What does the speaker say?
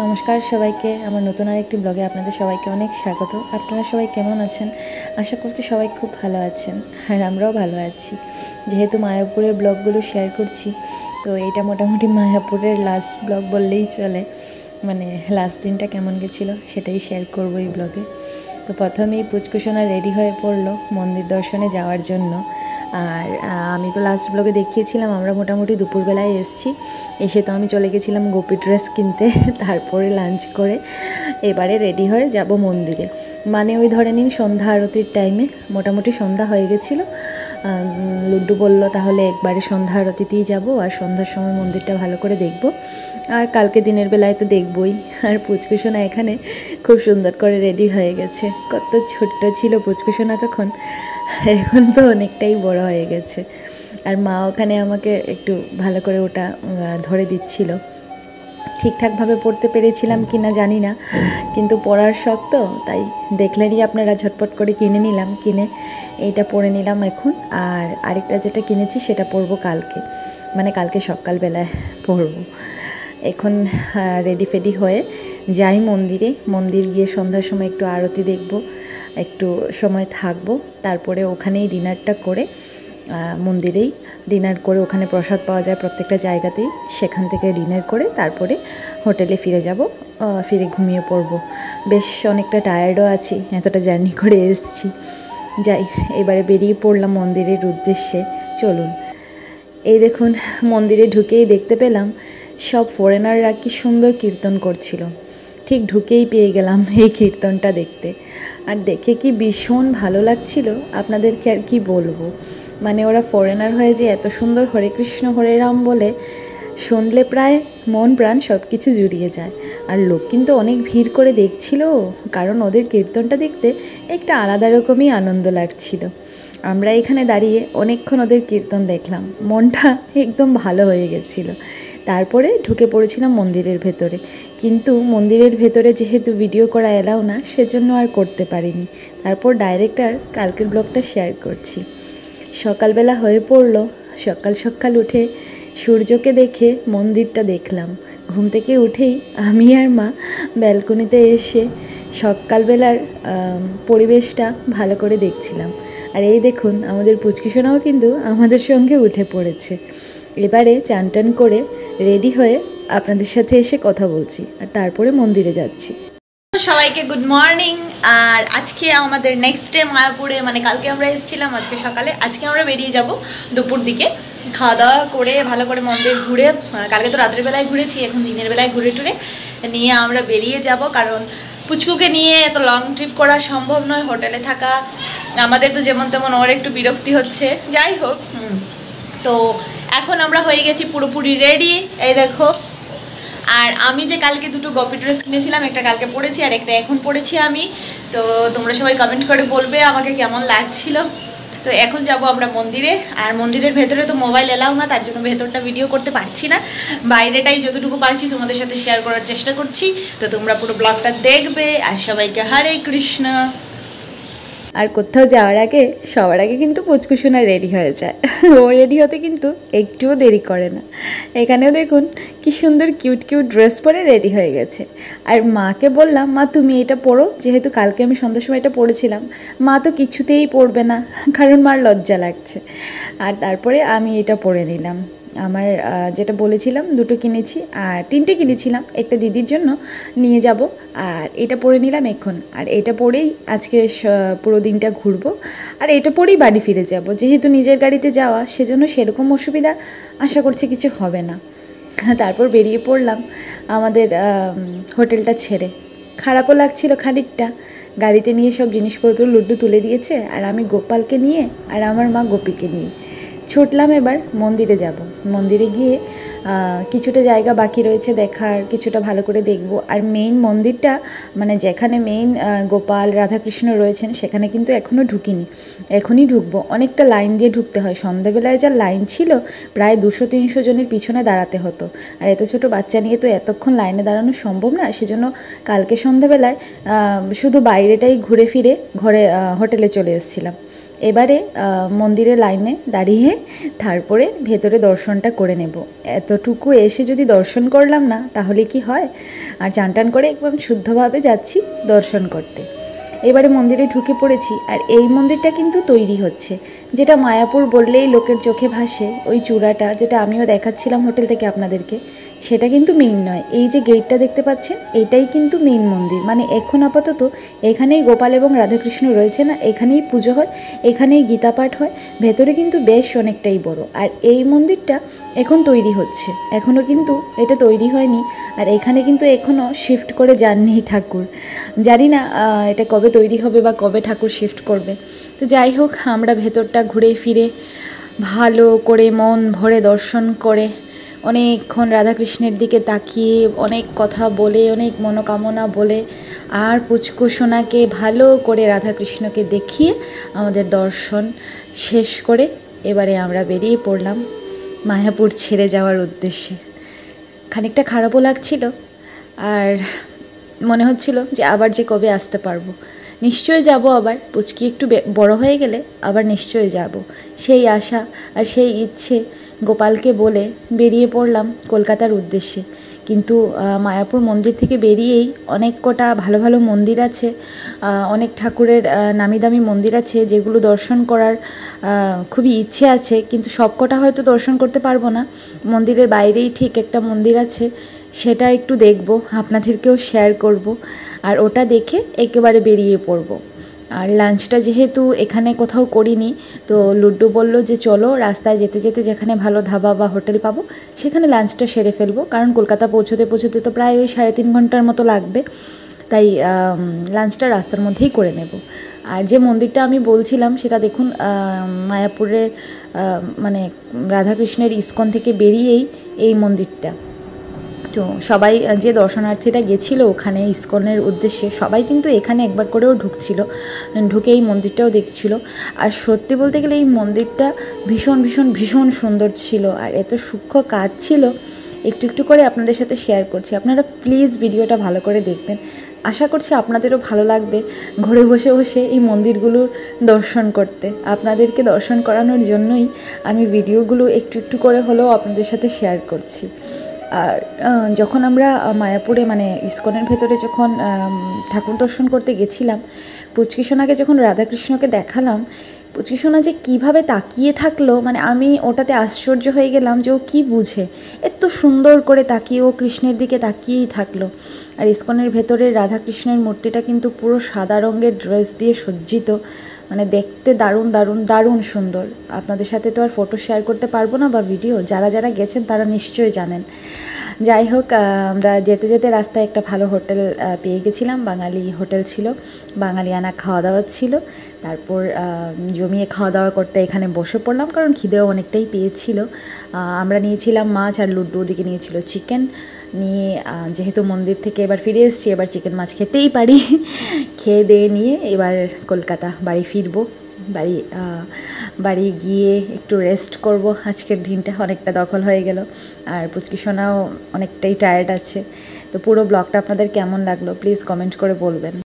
নমস্কার সবাইকে, আমার নতুন আরেকটি ব্লগে আপনাদের সবাইকে অনেক স্বাগত। আপনারা সবাই কেমন আছেন? আশা করছি সবাই খুব ভালো আছেন, আর আমরাও ভালো আছি। যেহেতু মায়াপুরের ব্লগগুলো শেয়ার করছি, তো এটা মোটামুটি মায়াপুরের লাস্ট ব্লগ বললেই চলে। মানে লাস্ট দিনটা কেমন গেছিলো সেটাই শেয়ার করবো এই ব্লগে। তো প্রথমেই পুচকুসোনা রেডি হয়ে পড়লো মন্দির দর্শনে যাওয়ার জন্য। আর আমি তো লাস্ট ব্লগে দেখিয়েছিলাম আমরা মোটামুটি দুপুরবেলায় এসে তো আমি চলে গেছিলাম গোপী ড্রেস কিনতে। তারপরে লাঞ্চ করে এবারে রেডি হয়ে যাব মন্দিরে। মানে ওই ধরে নিন সন্ধ্যা আরতির টাইমে, মোটামুটি সন্ধ্যা হয়ে গেছিলো। লুড্ডু বলল তাহলে একবারে সন্ধ্যা আরতিতেই যাব, আর সন্ধ্যার সময় মন্দিরটা ভালো করে দেখব, আর কালকে দিনের বেলায় তো দেখবই। আর পুচকুসোনা এখানে খুব সুন্দর করে রেডি হয়ে গেছে। কত ছোট্ট ছিল পুচকুসোনা তখন, এখন তো অনেকটাই বড় হয়ে গেছে। আর মা ওখানে আমাকে একটু ভালো করে ওটা ধরে দিচ্ছিল। ঠিকঠাকভাবে পড়তে পেরেছিলাম কি না জানি না, কিন্তু পড়ার শখ তো, তাই দেখলেনই আপনারা, ঝটপট করে কিনে নিলাম। কিনে এইটা পরে নিলাম এখন। আর আরেকটা যেটা কিনেছি সেটা পরবো কালকে, মানে কালকে সকালবেলায় পরবো। এখন রেডি ফেডি হয়ে যাই মন্দিরে। মন্দির গিয়ে সন্ধ্যার সময় একটু আরতি দেখব, একটু সময় থাকবো, তারপরে ওখানেই ডিনারটা করে মন্দিরেই ডিনার করে, ওখানে প্রসাদ পাওয়া যায় প্রত্যেকটা জায়গাতেই, সেখান থেকে ডিনার করে তারপরে হোটেলে ফিরে যাব, ফিরে ঘুমিয়ে পড়ব। বেশ অনেকটা টায়ার্ডও আছি, এতটা জার্নি করে এসেছি। যাই, এবারে বেরিয়ে পড়লাম মন্দিরের উদ্দেশ্যে। চলুন। এই দেখুন, মন্দিরে ঢুকেই দেখতে পেলাম সব ফরেনাররা কি সুন্দর কীর্তন করছিল। ঠিক ঢুকেই পেয়ে গেলাম এই কীর্তনটা দেখতে, আর দেখে কি ভীষণ ভালো লাগছিল, আপনাদেরকে আর কি বলবো। মানে ওরা ফরেনার হয়ে যে এত সুন্দর হরে কৃষ্ণ হরে রাম বলে, শুনলে প্রায় মন প্রাণ সব কিছু জুড়িয়ে যায়। আর লোক কিন্তু অনেক ভিড় করে দেখছিল, কারণ ওদের কীর্তনটা দেখতে একটা আলাদা রকমই আনন্দ লাগছিল। আমরা এখানে দাঁড়িয়ে অনেকক্ষণ ওদের কীর্তন দেখলাম, মনটা একদম ভালো হয়ে গেছিলো। তারপরে ঢুকে পড়েছিলাম মন্দিরের ভেতরে, কিন্তু মন্দিরের ভেতরে যেহেতু ভিডিও করা এলাও না, সেজন্য আর করতে পারিনি। তারপর ডাইরেক্ট আর কালকের ব্লগটা শেয়ার করছি। সকালবেলা হয়ে পড়লো, সকাল সকাল উঠে সূর্যকে দেখে মন্দিরটা দেখলাম। ঘুম থেকে উঠেই আমি আর মা ব্যালকনিতে এসে সকালবেলার পরিবেশটা ভালো করে দেখছিলাম। আর এই দেখুন, আমাদের পুচকিসোনাও কিন্তু আমাদের সঙ্গে উঠে পড়েছে। এবারে চান টান করে রেডি হয়ে আপনাদের সাথে এসে কথা বলছি, আর তারপরে মন্দিরে যাচ্ছি। সবাইকে গুড মর্নিং। আর আজকে আমাদের নেক্সট ডে মায়াপুরে, মানে কালকে আমরা এসেছিলাম, আজকে সকালে, আজকে আমরা বেরিয়ে যাব দুপুর দিকে। খাওয়া দাওয়া করে ভালো করে মন্দির ঘুরে, কালকে তো রাতের বেলায় ঘুরেছি, এখন দিনের বেলায় ঘুরে টুরে নিয়ে আমরা বেরিয়ে যাব। কারণ পুচকুকে নিয়ে এত লং ট্রিপ করা সম্ভব নয়, হোটেলে থাকা আমাদের তো যেমন তেমন, ওর একটু বিরক্তি হচ্ছে। যাই হোক, তো এখন আমরা হয়ে গেছি পুরোপুরি রেডি। এই দেখো, আর আমি যে কালকে দুটো গোপী ড্রেস কিনেছিলাম, একটা কালকে পরেছি আর একটা এখন পরেছি আমি। তো তোমরা সবাই কমেন্ট করে বলবে আমাকে কেমন লাগছিল। তো এখন যাব আমরা মন্দিরে। আর মন্দিরের ভেতরে তো মোবাইল এলাও না, তার জন্য ভেতরটা ভিডিও করতে পারছি না, বাইরেটাই যতটুকু পারছি তোমাদের সাথে শেয়ার করার চেষ্টা করছি। তো তোমরা পুরো ব্লগটা দেখবে, আর সবাইকে হরে কৃষ্ণ। আর কোথাও যাওয়ার আগে সবার আগে কিন্তু পুচকুসোনা রেডি হয়ে যায়। ও রেডি হতে কিন্তু একটুও দেরি করে না। এখানেও দেখুন কি সুন্দর কিউট কিউট ড্রেস পরে রেডি হয়ে গেছে। আর মাকে বললাম, মা তুমি এটা পরো, যেহেতু কালকে আমি সন্ধ্যার সময় এটা পরেছিলাম। মা তো কিছুতেই পরবে না, কারণ মার লজ্জা লাগছে। আর তারপরে আমি এটা পরে নিলাম। আমার যেটা বলেছিলাম দুটো কিনেছি, আর তিনটে কিনেছিলাম, একটা দিদির জন্য নিয়ে যাব। আর এটা পরে নিলাম এখন, আর এটা পরেই আজকে পুরো দিনটা ঘুরবো। আর এটা পরেই বাড়ি ফিরে যাব, যেহেতু নিজের গাড়িতে যাওয়া, সেজন্য সেরকম অসুবিধা আশা করছি কিছু হবে না। তারপর বেরিয়ে পড়লাম আমাদের হোটেলটা ছেড়ে। খারাপও লাগছিল খানিকটা, গাড়িতে নিয়ে সব জিনিসপত্র লুড্ডু তুলে দিয়েছে, আর আমি গোপালকে নিয়ে আর আমার মা গোপীকে নিয়ে ছুটলাম এবার মন্দিরে যাব। মন্দিরে গিয়ে কিছুটা জায়গা বাকি রয়েছে দেখার, কিছুটা ভালো করে দেখব। আর মেইন মন্দিরটা, মানে যেখানে মেইন গোপাল রাধাকৃষ্ণ রয়েছেন, সেখানে কিন্তু এখনও ঢুকিনি, এখনই ঢুকবো। অনেকটা লাইন দিয়ে ঢুকতে হয়, সন্ধ্যাবেলায় যা লাইন ছিল, প্রায় 200-300 জনের পিছনে দাঁড়াতে হতো। আর এত ছোটো বাচ্চা নিয়ে তো এতক্ষণ লাইনে দাঁড়ানো সম্ভব না, সেজন্য কালকে সন্ধ্যাবেলায় শুধু বাইরেটাই ঘুরে ফিরে ঘরে হোটেলে চলে এসেছিলাম। এবারে মন্দিরের লাইনে দাঁড়িয়ে তারপরে ভেতরে দর্শনটা করে নেব। এতটুকু এসে যদি দর্শন করলাম না তাহলে কি হয়? আর চান টান করে একদম শুদ্ধভাবে যাচ্ছি দর্শন করতে। এবারে মন্দিরে ঢুকে পড়েছি, আর এই মন্দিরটা কিন্তু তৈরি হচ্ছে। যেটা মায়াপুর বললেই লোকের চোখে ভাসে ওই চূড়াটা, যেটা আমিও দেখাচ্ছিলাম হোটেল থেকে আপনাদেরকে, সেটা কিন্তু মেইন নয়। এই যে গেটটা দেখতে পাচ্ছেন, এইটাই কিন্তু মেইন মন্দির। মানে এখন আপাতত এখানেই গোপাল এবং রাধাকৃষ্ণ রয়েছেন, আর এখানেই পুজো হয়, এখানেই গীতা পাঠ হয়। ভেতরে কিন্তু বেশ অনেকটাই বড়। আর এই মন্দিরটা এখন তৈরি হচ্ছে, এখনও কিন্তু এটা তৈরি হয়নি। আর এখানে কিন্তু এখনও শিফট করে যাননি ঠাকুর। জানি না এটা কবে তৈরি হবে বা কবে ঠাকুর শিফট করবে। তো যাই হোক, আমরা ভেতরটা ঘুরে ফিরে ভালো করে মন ভরে দর্শন করে অনেকক্ষণ রাধাকৃষ্ণের দিকে তাকিয়ে অনেক কথা বলে, অনেক মনোকামনা বলে, আর পুচকুসোনাকে ভালো করে রাধাকৃষ্ণকে দেখিয়ে আমাদের দর্শন শেষ করে এবারে আমরা বেরিয়ে পড়লাম মায়াপুর ছেড়ে যাওয়ার উদ্দেশ্যে। খানিকটা খারাপও লাগছিল, আর মনে হচ্ছিল যে আবার যে কবে আসতে পারবো। নিশ্চয়ই যাব আবার, পুচকি একটু বড় হয়ে গেলে আবার নিশ্চয়ই যাব, সেই আশা আর সেই ইচ্ছে গোপালকে বলে বেরিয়ে পড়লাম কলকাতার উদ্দেশ্যে। কিন্তু মায়াপুর মন্দির থেকে বেরিয়েই অনেক কটা ভালো ভালো মন্দির আছে, অনেক ঠাকুরের নামি দামি মন্দির আছে, যেগুলো দর্শন করার খুবই ইচ্ছে আছে, কিন্তু সব কটা হয়তো দর্শন করতে পারবো না। মন্দিরের বাইরেই ঠিক একটা মন্দির আছে, সেটা একটু দেখব, আপনাদেরকেও শেয়ার করব, আর ওটা দেখে একেবারে বেরিয়ে পড়ব। আর লাঞ্চটা যেহেতু এখানে কোথাও করিনি, তো লুড্ডু বলল যে চলো রাস্তায় যেতে যেতে যেখানে ভালো ধাবা বা হোটেল পাবো সেখানে লাঞ্চটা সেরে ফেলবো, কারণ কলকাতা পৌঁছতে পৌঁছতে তো প্রায় ওই 3.5 ঘন্টার মতো লাগবে। তাই লাঞ্চটা রাস্তার মধ্যেই করে নেব। আর যে মন্দিরটা আমি বলছিলাম সেটা দেখুন, মায়াপুরের মানে রাধাকৃষ্ণের ইস্কন থেকে বেরিয়েই এই মন্দিরটা। তো সবাই যে দর্শনার্থীরা গেছিলো ওখানে ইস্কনের উদ্দেশ্যে, সবাই কিন্তু এখানে একবার করেও ঢুকছিল, ঢুকে এই মন্দিরটাও দেখছিল। আর সত্যি বলতে গেলে এই মন্দিরটা ভীষণ ভীষণ ভীষণ সুন্দর ছিল, আর এত সূক্ষ্ম কাজ ছিল। একটু একটু করে আপনাদের সাথে শেয়ার করছি, আপনারা প্লিজ ভিডিওটা ভালো করে দেখবেন। আশা করছি আপনাদেরও ভালো লাগবে ঘরে বসে বসে এই মন্দিরগুলোর দর্শন করতে। আপনাদেরকে দর্শন করানোর জন্যই আমি ভিডিওগুলো একটু একটু করে হলেও আপনাদের সাথে শেয়ার করছি। আর যখন আমরা মায়াপুরে মানে ইস্কনের ভেতরে যখন ঠাকুর দর্শন করতে গেছিলাম, পুচকিসোনাকে যখন রাধাকৃষ্ণকে দেখালাম, পুচকিসোনা যে কীভাবে তাকিয়ে থাকলো, মানে আমি ওটাতে আশ্চর্য হয়ে গেলাম যে ও কী বুঝে এত সুন্দর করে তাকিয়ে ও কৃষ্ণের দিকে তাকিয়েই থাকলো। আর ইস্কনের ভেতরের রাধাকৃষ্ণের মূর্তিটা কিন্তু পুরো সাদা রঙের ড্রেস দিয়ে সজ্জিত, মানে দেখতে দারুণ দারুণ দারুণ সুন্দর। আপনাদের সাথে তো আর ফটো শেয়ার করতে পারবো না বা ভিডিও, যারা যারা গেছেন তারা নিশ্চয়ই জানেন। যাই হোক, আমরা যেতে যেতে রাস্তায় একটা ভালো হোটেল পেয়ে গেছিলাম, বাঙালি হোটেল ছিল, বাঙালিয়ানা খাওয়া দাওয়া ছিল। তারপর জমিয়ে খাওয়া দাওয়া করতে এখানে বসে পড়লাম, কারণ খিদেও অনেকটাই পেয়েছিল। আমরা নিয়েছিলাম মাছ, আর লুড্ডু ওদিকে নিয়েছিল চিকেন। নিয়ে যেহেতু মন্দির থেকে এবার ফিরে এসেছি, এবার চিকেন মাছ খেতেই পারি। খেয়ে দিয়ে নিয়ে এবার কলকাতা বাড়ি ফিরবো। বাড়ি গিয়ে একটু রেস্ট করব। আজকের দিনটা অনেকটা দখল হয়ে গেল, আর পুচকিসোনাও অনেকটাই টায়ার্ড আছে। তো পুরো ব্লগটা আপনাদের কেমন লাগলো প্লিজ কমেন্ট করে বলবেন।